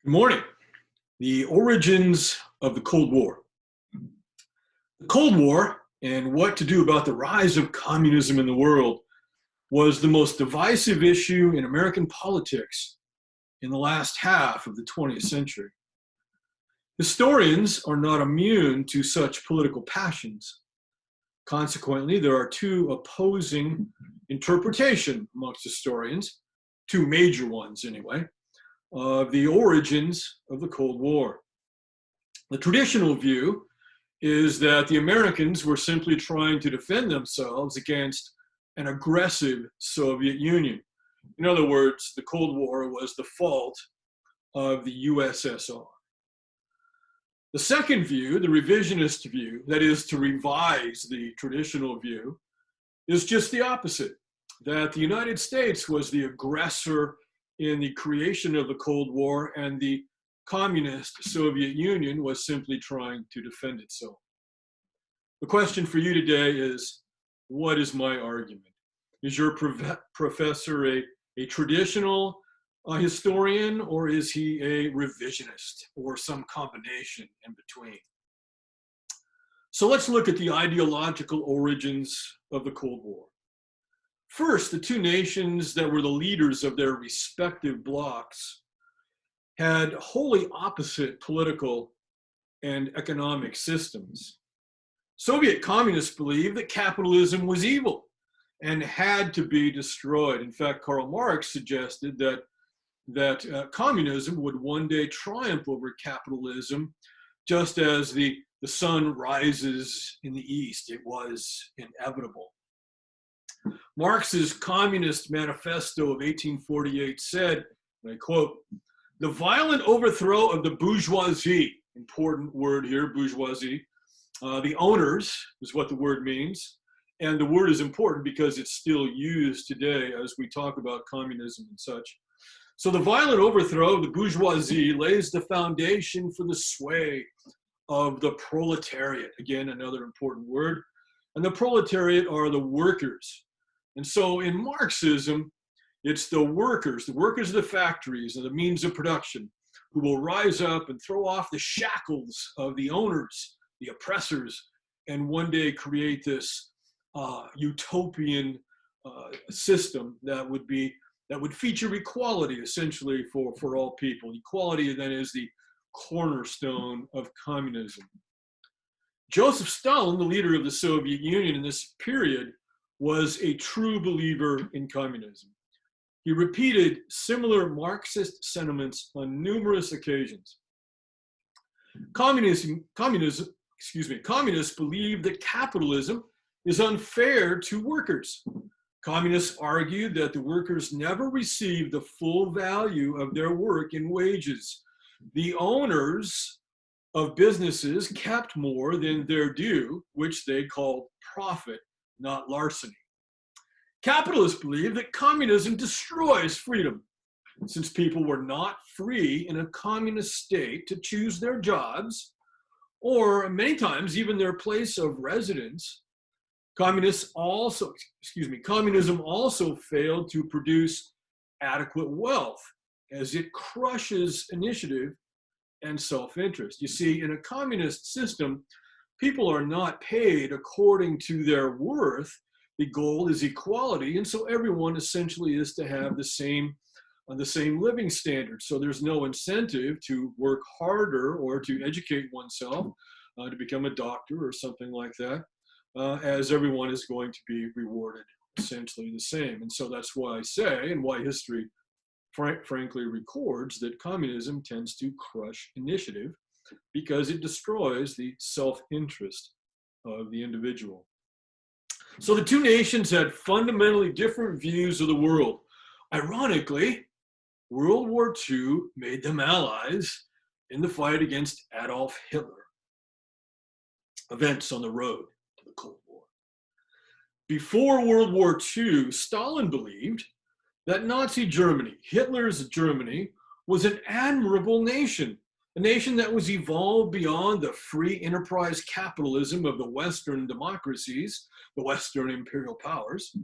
Good morning. The origins of the Cold War. The Cold War and what to do about the rise of communism in the world was the most divisive issue in American politics in the last half of the 20th century. Historians are not immune to such political passions. Consequently, there are two opposing interpretations amongst historians, two major ones anyway, of the origins of the Cold War. The traditional view is that the Americans were simply trying to defend themselves against an aggressive Soviet Union. In other words, the Cold War was the fault of the USSR. The second view, the revisionist view, that is to revise the traditional view, is just the opposite, that the United States was the aggressor in the creation of the Cold War, and the communist Soviet Union was simply trying to defend itself. The question for you today is, what is my argument? Is your professor a traditional historian, or is he a revisionist, or some combination in between? So let's look at the ideological origins of the Cold War. First, the two nations that were the leaders of their respective blocs had wholly opposite political and economic systems. Soviet communists believed that capitalism was evil and had to be destroyed. In fact, Karl Marx suggested that communism would one day triumph over capitalism, just as the sun rises in the east. It was inevitable. Marx's Communist Manifesto of 1848 said, and I quote, "The violent overthrow of the bourgeoisie," important word here, bourgeoisie, the owners is what the word means, and the word is important because it's still used today as we talk about communism and such. So the violent overthrow of the bourgeoisie lays the foundation for the sway of the proletariat. Again, another important word. And the proletariat are the workers. And so in Marxism, it's the workers of the factories and the means of production who will rise up and throw off the shackles of the owners, the oppressors, and one day create this utopian system that would feature equality essentially for all people. Equality then is the cornerstone of communism. Joseph Stalin, the leader of the Soviet Union in this period, was a true believer in communism. He repeated similar Marxist sentiments on numerous occasions. Communists believe that capitalism is unfair to workers. Communists argued that the workers never received the full value of their work in wages. The owners of businesses kept more than their due, which they called profit, not larceny. Capitalists believe that communism destroys freedom. Since people were not free in a communist state to choose their jobs, or many times even their place of residence, communism also failed to produce adequate wealth, as it crushes initiative and self-interest. You see, in a communist system, people are not paid according to their worth. The goal is equality, and so everyone essentially is to have the same living standards. So there's no incentive to work harder or to educate oneself to become a doctor or something like that, as everyone is going to be rewarded essentially the same. And so that's why I say, and why history frankly records, that communism tends to crush initiative because it destroys the self-interest of the individual. So the two nations had fundamentally different views of the world. Ironically, World War II made them allies in the fight against Adolf Hitler. Events on the road to the Cold War. Before World War II, Stalin believed that Nazi Germany, Hitler's Germany, was an admirable nation, a nation that was evolved beyond the free enterprise capitalism of the Western democracies, the Western imperial powers.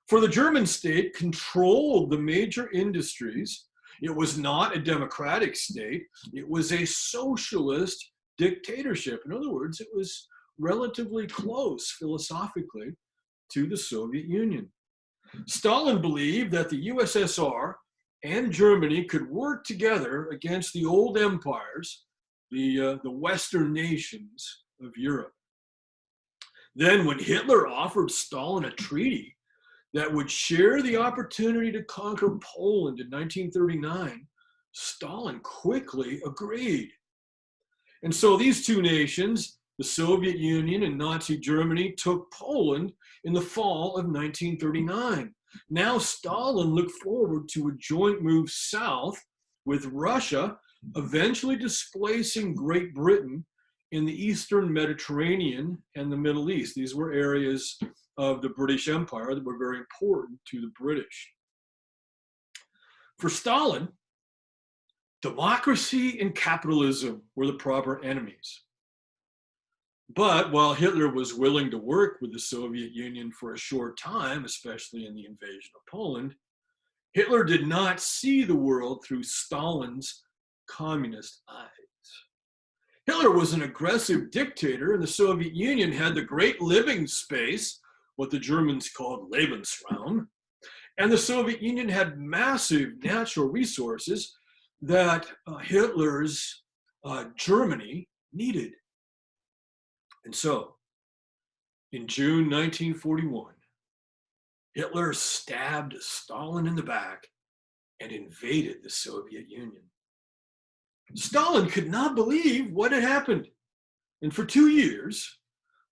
For the German state controlled the major industries It was not a democratic state. It was a socialist dictatorship. In other words, it was relatively close philosophically to the Soviet Union. Stalin believed that the USSR and Germany could work together against the old empires, the Western nations of Europe. Then, when Hitler offered Stalin a treaty that would share the opportunity to conquer Poland in 1939, Stalin quickly agreed. And so these two nations, the Soviet Union and Nazi Germany, took Poland in the fall of 1939. Now Stalin looked forward to a joint move south with Russia, eventually displacing Great Britain in the Eastern Mediterranean and the Middle East. These were areas of the British Empire that were very important to the British. For Stalin, democracy and capitalism were the proper enemies. But while Hitler was willing to work with the Soviet Union for a short time, especially in the invasion of Poland, Hitler did not see the world through Stalin's communist eyes. Hitler was an aggressive dictator, and the Soviet Union had the great living space, what the Germans called Lebensraum, and the Soviet Union had massive natural resources that Hitler's Germany needed. And so, in June 1941, Hitler stabbed Stalin in the back and invaded the Soviet Union. Stalin could not believe what had happened. And for 2 years,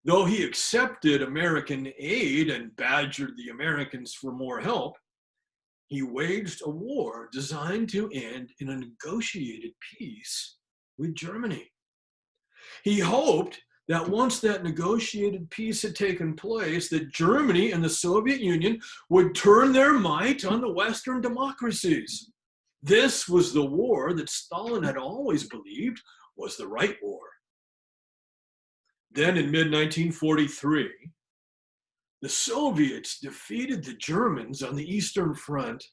though he accepted American aid and badgered the Americans for more help, he waged a war designed to end in a negotiated peace with Germany. He hoped that once that negotiated peace had taken place, that Germany and the Soviet Union would turn their might on the Western democracies. This was the war that Stalin had always believed was the right war. Then in mid-1943, the Soviets defeated the Germans on the Eastern Front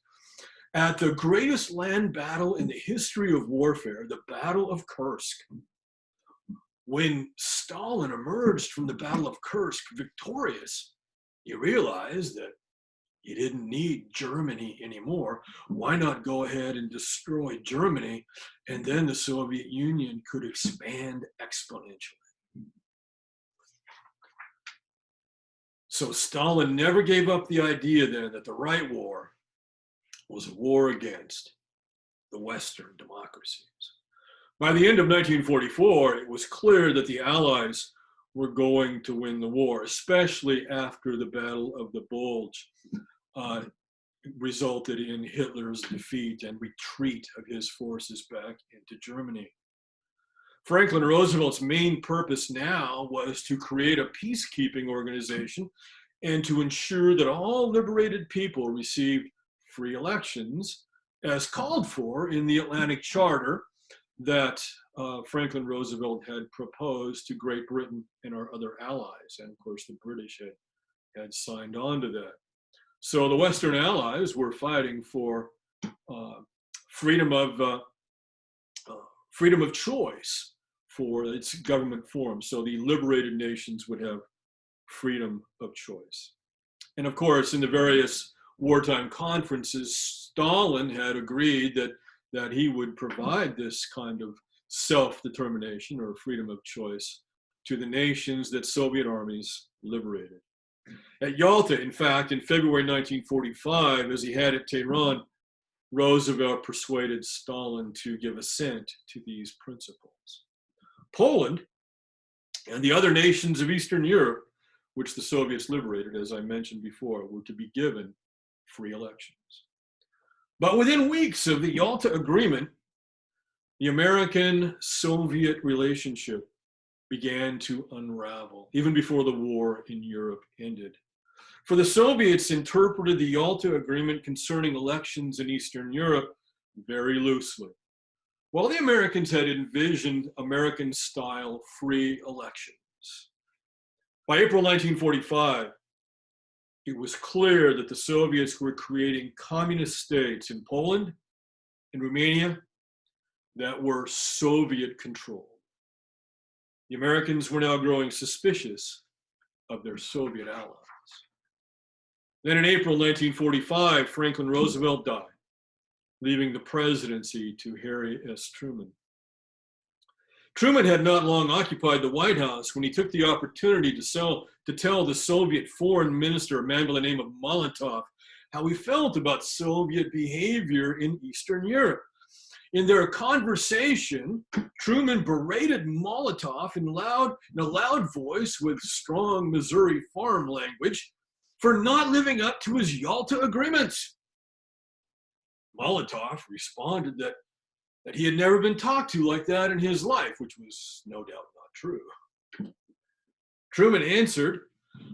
at the greatest land battle in the history of warfare, the Battle of Kursk. When Stalin emerged from the Battle of Kursk victorious, he realized that he didn't need Germany anymore. Why not go ahead and destroy Germany, and then the Soviet Union could expand exponentially. So Stalin never gave up the idea then that the right war was a war against the Western democracies. By the end of 1944, it was clear that the Allies were going to win the war, especially after the Battle of the Bulge resulted in Hitler's defeat and retreat of his forces back into Germany. Franklin Roosevelt's main purpose now was to create a peacekeeping organization and to ensure that all liberated people received free elections as called for in the Atlantic Charter that Franklin Roosevelt had proposed to Great Britain and our other allies. And of course, the British had signed on to that. So the Western Allies were fighting for freedom of choice for its government form. So the liberated nations would have freedom of choice. And of course, in the various wartime conferences, Stalin had agreed that he would provide this kind of self-determination or freedom of choice to the nations that Soviet armies liberated. At Yalta, in fact, in February 1945, as he had at Tehran, Roosevelt persuaded Stalin to give assent to these principles. Poland and the other nations of Eastern Europe, which the Soviets liberated, as I mentioned before, were to be given free elections. But within weeks of the Yalta Agreement, the American-Soviet relationship began to unravel, even before the war in Europe ended. For the Soviets interpreted the Yalta Agreement concerning elections in Eastern Europe very loosely, while the Americans had envisioned American-style free elections. By April 1945, it was clear that the Soviets were creating communist states in Poland, and Romania that were Soviet controlled. The Americans were now growing suspicious of their Soviet allies. Then in April 1945, Franklin Roosevelt died, leaving the presidency to Harry S. Truman. Truman had not long occupied the White House when he took the opportunity to tell the Soviet foreign minister, a man by the name of Molotov, how he felt about Soviet behavior in Eastern Europe. In their conversation, Truman berated Molotov in a loud voice with strong Missouri farm language for not living up to his Yalta agreements. Molotov responded that he had never been talked to like that in his life, which was no doubt not true. Truman answered,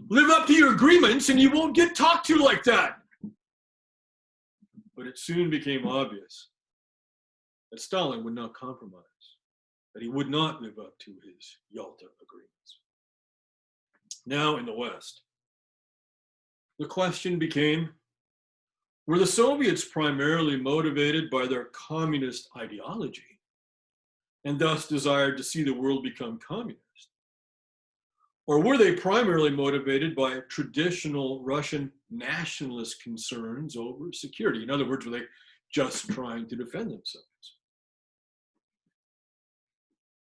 "Live up to your agreements and you won't get talked to like that." But it soon became obvious that Stalin would not compromise, that he would not live up to his Yalta agreements. Now in the West, the question became, were the Soviets primarily motivated by their communist ideology and thus desired to see the world become communist? Or were they primarily motivated by traditional Russian nationalist concerns over security? In other words, were they just trying to defend themselves?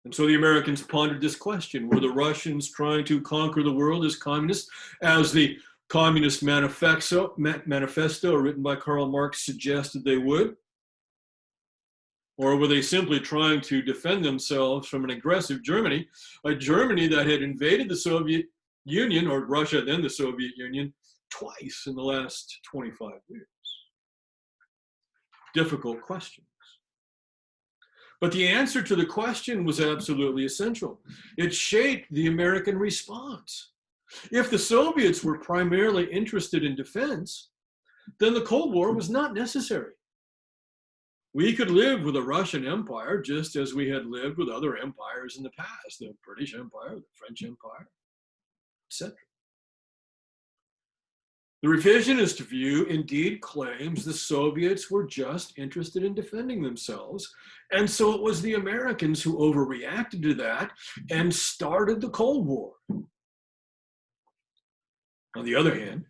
And so the Americans pondered this question. Were the Russians trying to conquer the world as communists, as the Communist Manifesto written by Karl Marx suggested they would? Or were they simply trying to defend themselves from an aggressive Germany, a Germany that had invaded the Soviet Union, or Russia, then the Soviet Union, twice in the last 25 years? Difficult questions. But the answer to the question was absolutely essential. It shaped the American response. If the Soviets were primarily interested in defense, then the Cold War was not necessary. We could live with a Russian Empire just as we had lived with other empires in the past, the British Empire, the French Empire, etc. The revisionist view indeed claims the Soviets were just interested in defending themselves, and so it was the Americans who overreacted to that and started the Cold War. On the other hand,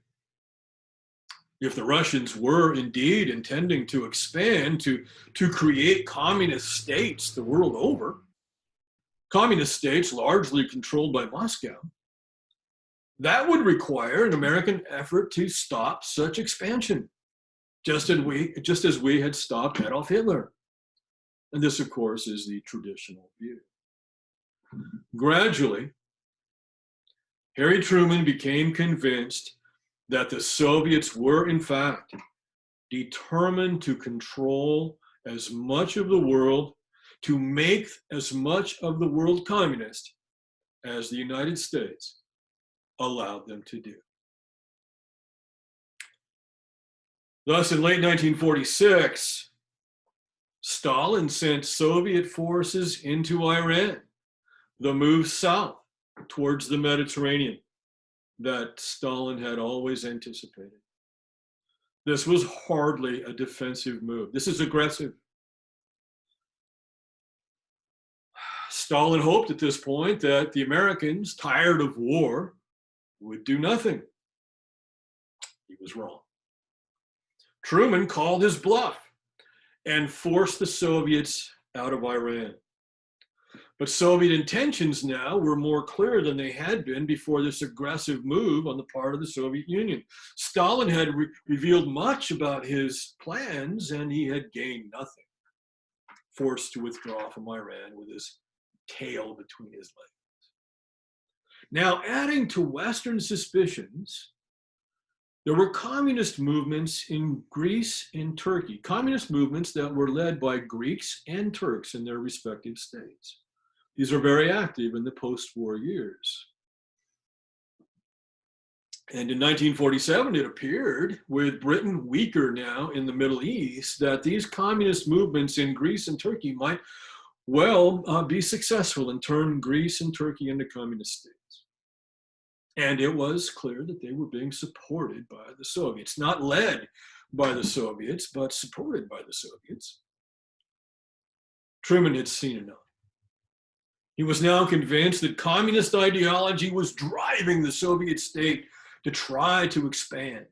if the Russians were indeed intending to expand, to create communist states the world over, communist states largely controlled by Moscow, that would require an American effort to stop such expansion, just as we had stopped Adolf Hitler. And this, of course, is the traditional view. Gradually, Harry Truman became convinced that the Soviets were, in fact, determined to control as much of the world, to make as much of the world communist as the United States allowed them to do. Thus, in late 1946, Stalin sent Soviet forces into Iran, the move south towards the Mediterranean that Stalin had always anticipated. This was hardly a defensive move. This is aggressive. Stalin hoped at this point that the Americans, tired of war, would do nothing. He was wrong. Truman called his bluff and forced the Soviets out of Iran. But Soviet intentions now were more clear than they had been before this aggressive move on the part of the Soviet Union. Stalin had revealed much about his plans, and he had gained nothing, forced to withdraw from Iran with his tail between his legs. Now, adding to Western suspicions, there were communist movements in Greece and Turkey, communist movements that were led by Greeks and Turks in their respective states. These are very active in the post-war years. And in 1947, it appeared, with Britain weaker now in the Middle East, that these communist movements in Greece and Turkey might well be successful and turn Greece and Turkey into communist states. And it was clear that they were being supported by the Soviets, not led by the Soviets, but supported by the Soviets. Truman had seen enough. He was now convinced that communist ideology was driving the Soviet state to try to expand.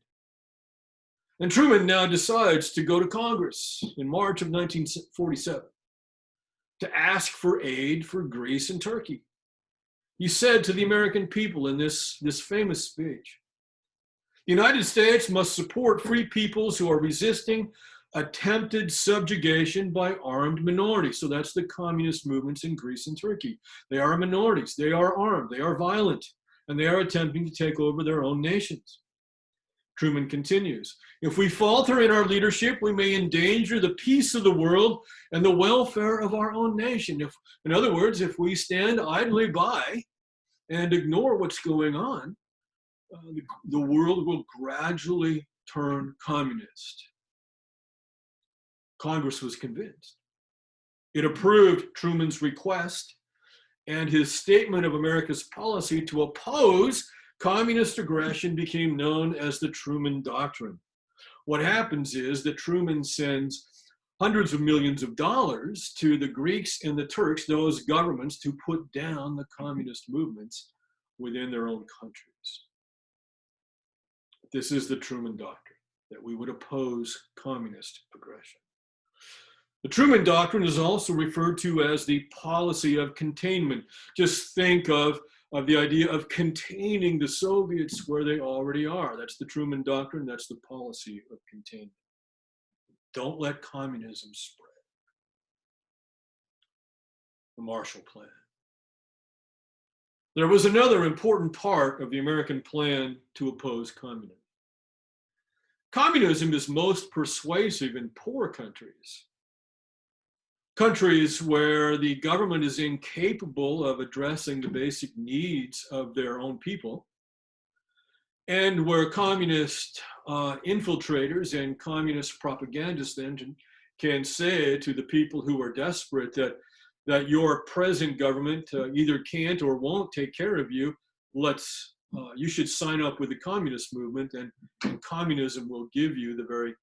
And Truman now decides to go to Congress in March of 1947 to ask for aid for Greece and Turkey. He said to the American people in this famous speech, "The United States must support free peoples who are resisting attempted subjugation by armed minorities." So that's the communist movements in Greece and Turkey. They are minorities, they are armed, they are violent, and they are attempting to take over their own nations. Truman continues, "If we falter in our leadership, we may endanger the peace of the world and the welfare of our own nation." In other words, if we stand idly by and ignore what's going on, the world will gradually turn communist. Congress was convinced. It approved Truman's request, and his statement of America's policy to oppose communist aggression became known as the Truman Doctrine. What happens is that Truman sends hundreds of millions of dollars to the Greeks and the Turks, those governments, to put down the communist movements within their own countries. This is the Truman Doctrine, that we would oppose communist aggression. The Truman Doctrine is also referred to as the policy of containment. Just think of the idea of containing the Soviets where they already are. That's the Truman Doctrine, that's the policy of containment. Don't let communism spread. The Marshall Plan. There was another important part of the American plan to oppose communism. Communism is most persuasive in poor countries. Countries where the government is incapable of addressing the basic needs of their own people, and where communist infiltrators and communist propagandists then can say to the people who are desperate that your present government either can't or won't take care of you, you should sign up with the communist movement, and communism will give you the very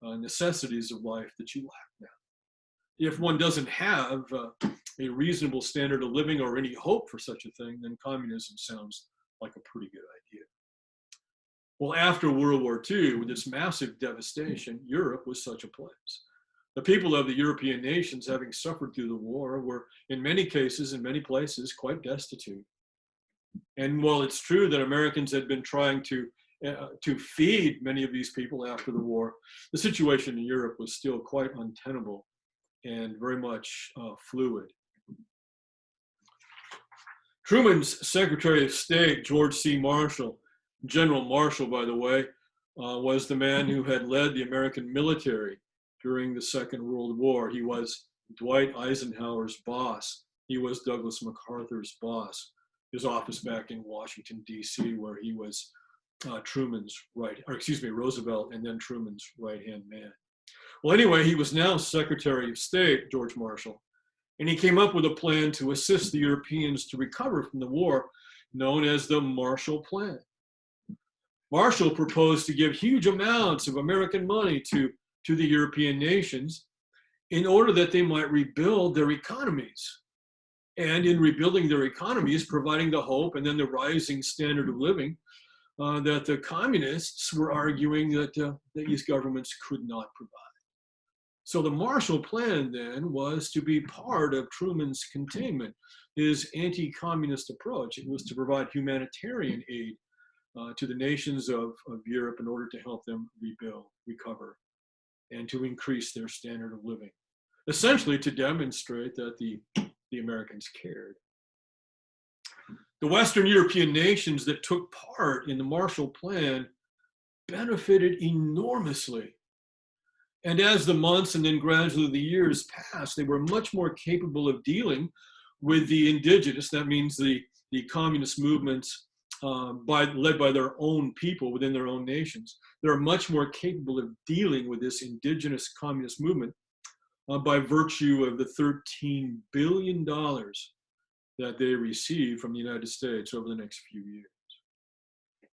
necessities of life that you lack now. If one doesn't have a reasonable standard of living or any hope for such a thing, then communism sounds like a pretty good idea. Well, after World War II, with its massive devastation, Europe was such a place. The people of the European nations, having suffered through the war, were in many cases, in many places, quite destitute. And while it's true that Americans had been trying to feed many of these people after the war, the situation in Europe was still quite untenable and very much fluid. Truman's Secretary of State, George C. Marshall, General Marshall, by the way, was the man who had led the American military during the Second World War. He was Dwight Eisenhower's boss. He was Douglas MacArthur's boss. His office back in Washington, D.C., where he was Roosevelt and then Truman's right-hand man. Well, anyway, he was now Secretary of State, George Marshall, and he came up with a plan to assist the Europeans to recover from the war, known as the Marshall Plan. Marshall proposed to give huge amounts of American money to the European nations in order that they might rebuild their economies. And in rebuilding their economies, providing the hope and then the rising standard of living that the communists were arguing that these governments could not provide. So the Marshall Plan then was to be part of Truman's containment, his anti-communist approach. It was to provide humanitarian aid to the nations of Europe in order to help them rebuild, recover, and to increase their standard of living. Essentially to demonstrate that the Americans cared. The Western European nations that took part in the Marshall Plan benefited enormously. And as the months and then gradually the years passed, they were much more capable of dealing with the indigenous, that means the communist movements led by their own people within their own nations. They're much more capable of dealing with this indigenous communist movement by virtue of the $13 billion that they received from the United States over the next few years.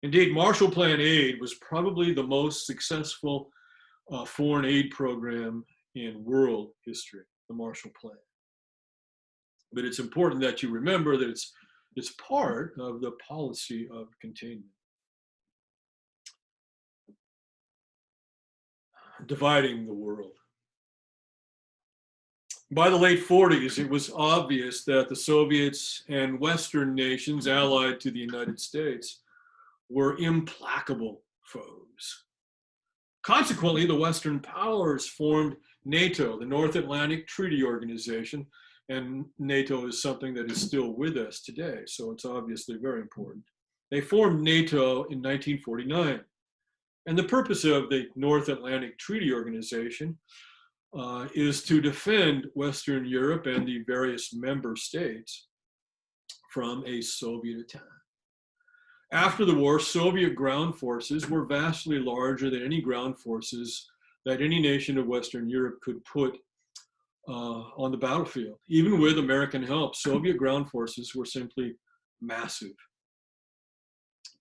Indeed, Marshall Plan aid was probably the most successful foreign aid program in world history, the Marshall Plan. But it's important that you remember that it's part of the policy of containment. Dividing the world. By the late 40s, it was obvious that the Soviets and Western nations allied to the United States were implacable foes. Consequently, the Western powers formed NATO, the North Atlantic Treaty Organization, and NATO is something that is still with us today, so it's obviously very important. They formed NATO in 1949, and the purpose of the North Atlantic Treaty Organization is to defend Western Europe and the various member states from a Soviet attack. After the war, Soviet ground forces were vastly larger than any ground forces that any nation of Western Europe could put on the battlefield. Even with American help, Soviet ground forces were simply massive.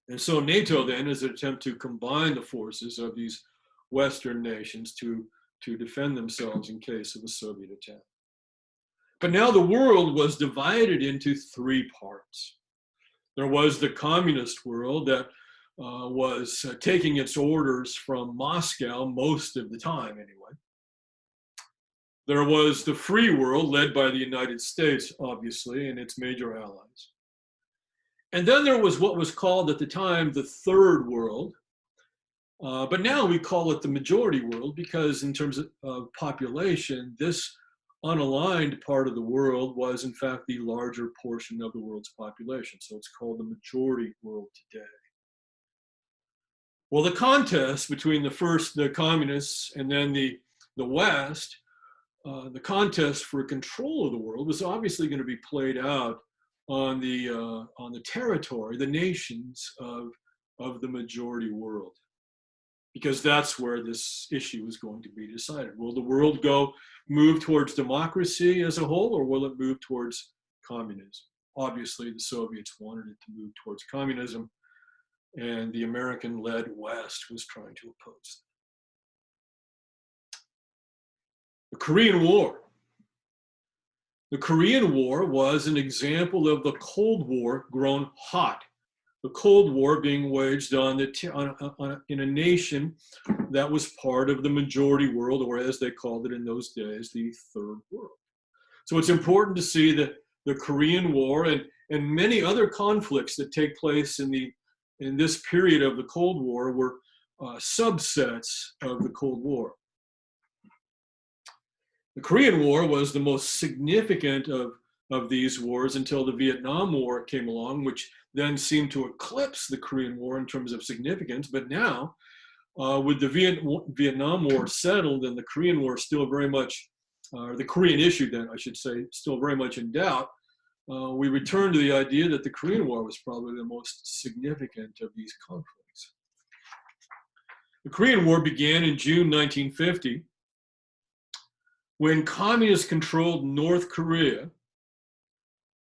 And so NATO then is an attempt to combine the forces of these Western nations to defend themselves in case of a Soviet attack. But now the world was divided into three parts. There was the communist world that was taking its orders from Moscow most of the time anyway. There was the free world led by the United States, obviously, and its major allies. And then there was what was called at the time the third world, but now we call it the majority world because in terms of population, this unaligned part of the world was in fact the larger portion of the world's population. So it's called the majority world today. Well, the contest between the communists and then the West, the contest for control of the world was obviously going to be played out on the territory, the nations of the majority world, because that's where this issue is going to be decided. Will the world move towards democracy as a whole, or will it move towards communism? Obviously, the Soviets wanted it to move towards communism, and the American-led West was trying to oppose it. The Korean War. The Korean War was an example of the Cold War grown hot. The Cold War being waged in a nation that was part of the majority world, or as they called it in those days, the third world. So it's important to see that the Korean War and many other conflicts that take place in this period of the Cold War were subsets of the Cold War. The Korean War was the most significant of these wars until the Vietnam War came along, which then seemed to eclipse the Korean War in terms of significance. But now, with the Vietnam War settled and the Korean War still very much, the Korean issue then, I should say, still very much in doubt, we return to the idea that the Korean War was probably the most significant of these conflicts. The Korean War began in June 1950 when communists controlled North Korea,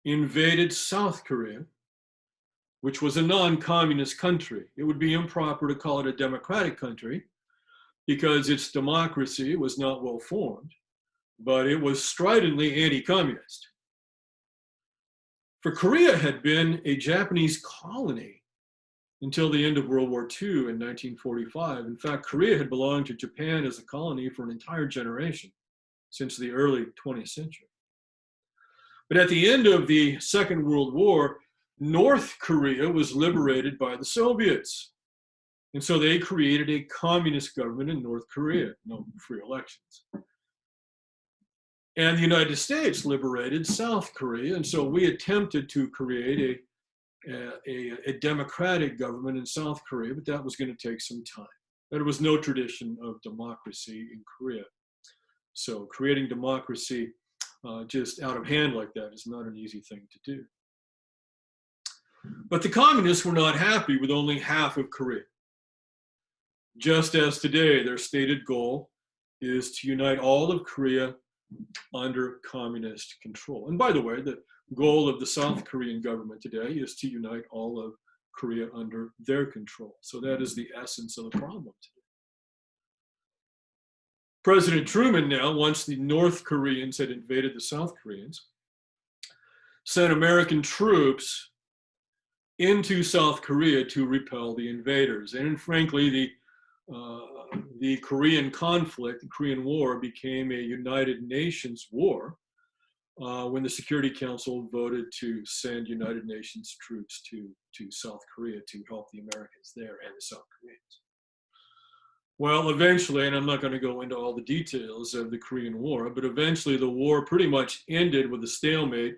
invaded South Korea, which was a non-communist country. It would be improper to call it a democratic country because its democracy was not well formed, but it was stridently anti-communist. For Korea had been a Japanese colony until the end of World War II in 1945. In fact, Korea had belonged to Japan as a colony for an entire generation since the early 20th century. But at the end of the Second World War, North Korea was liberated by the Soviets. And so they created a communist government in North Korea, no free elections. And the United States liberated South Korea. And so we attempted to create a democratic government in South Korea, but that was going to take some time. There was no tradition of democracy in Korea. So creating democracy just out of hand like that is not an easy thing to do. But the communists were not happy with only half of Korea. Just as today, their stated goal is to unite all of Korea under communist control. And by the way, the goal of the South Korean government today is to unite all of Korea under their control. So that is the essence of the problem today. President Truman now, once the North Koreans had invaded the South Koreans, sent American troops into South Korea to repel the invaders. And frankly, the Korean conflict, the Korean War, became a United Nations war when the Security Council voted to send United Nations troops to South Korea to help the Americans there and the South Koreans. Well, eventually, and I'm not going to go into all the details of the Korean War, but eventually the war pretty much ended with a stalemate.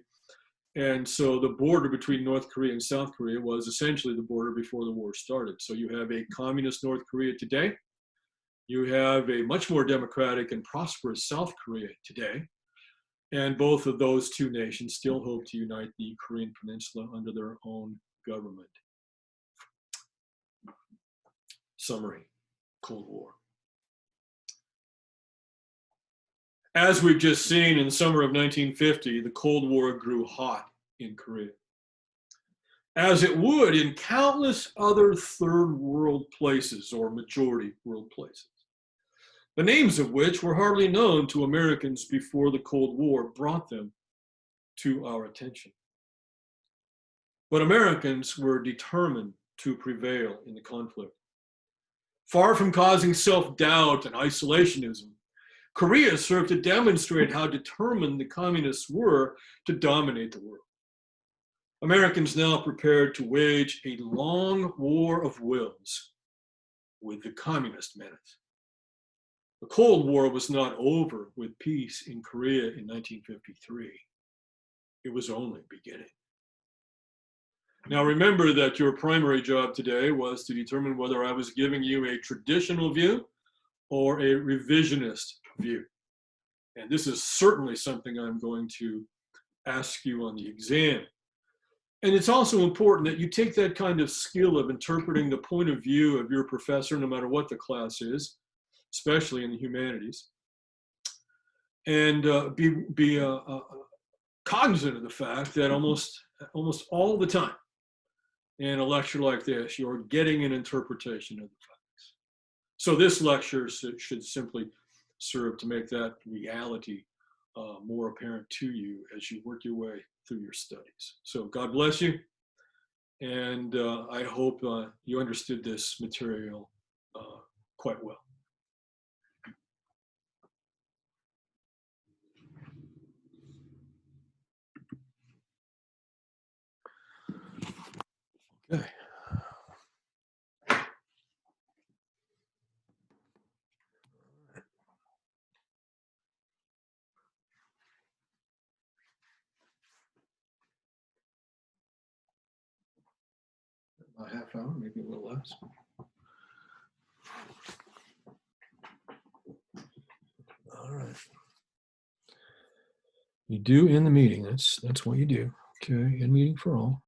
And so the border between North Korea and South Korea was essentially the border before the war started. So you have a communist North Korea today. You have a much more democratic and prosperous South Korea today. And both of those two nations still hope to unite the Korean Peninsula under their own government. Summary: Cold War. As we've just seen in the summer of 1950, the Cold War grew hot in Korea, as it would in countless other third world places or majority world places, the names of which were hardly known to Americans before the Cold War brought them to our attention. But Americans were determined to prevail in the conflict. Far from causing self-doubt and isolationism, Korea served to demonstrate how determined the communists were to dominate the world. Americans now prepared to wage a long war of wills with the communist menace. The Cold War was not over with peace in Korea in 1953. It was only beginning. Now remember that your primary job today was to determine whether I was giving you a traditional view or a revisionist view. And this is certainly something I'm going to ask you on the exam. And it's also important that you take that kind of skill of interpreting the point of view of your professor, no matter what the class is, especially in the humanities, and be cognizant of the fact that almost all the time in a lecture like this, you're getting an interpretation of the facts. So this lecture should simply serve to make that reality more apparent to you as you work your way through your studies. So God bless you, and I hope you understood this material quite well. Okay. A half hour, maybe a little less. All right. You do end the meeting. That's what you do. Okay, end meeting for all.